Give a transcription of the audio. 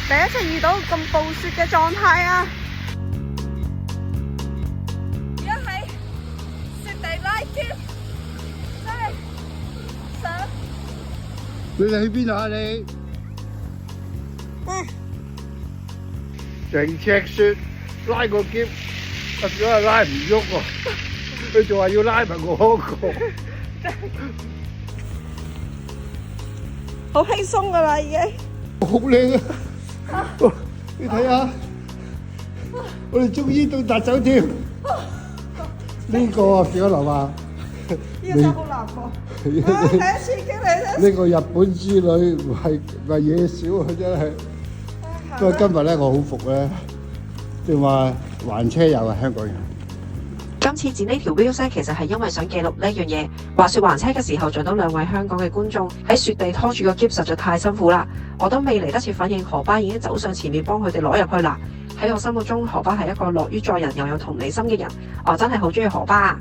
第一次遇到咁暴雪嘅狀態啊！而家喺雪地拉添，真係想你哋去邊度啊你？成尺雪拉個篋，實在係拉唔喐喎。佢仲話要拉埋我嗰個。好輕鬆噶啦，已經。好靚啊！你睇下，我哋終於到達酒店。呢個幾多樓啊？呢個真係好難過。第一次經歷呢個日本之旅唔係嘢少啊，真係。不過今日咧，我好服咧，即係話環車友係香港人。今次剪呢條 view 其實係因為想記錄呢樣嘢。滑雪環車嘅時候，撞到兩位香港嘅觀眾喺雪地拖住個篋，實在太辛苦啦。我都未嚟得切反應，荷巴已經走上前面幫佢哋攞入去啦。喺我心目中，荷巴係一個樂於助人又有同理心嘅人。我真係好中意荷巴。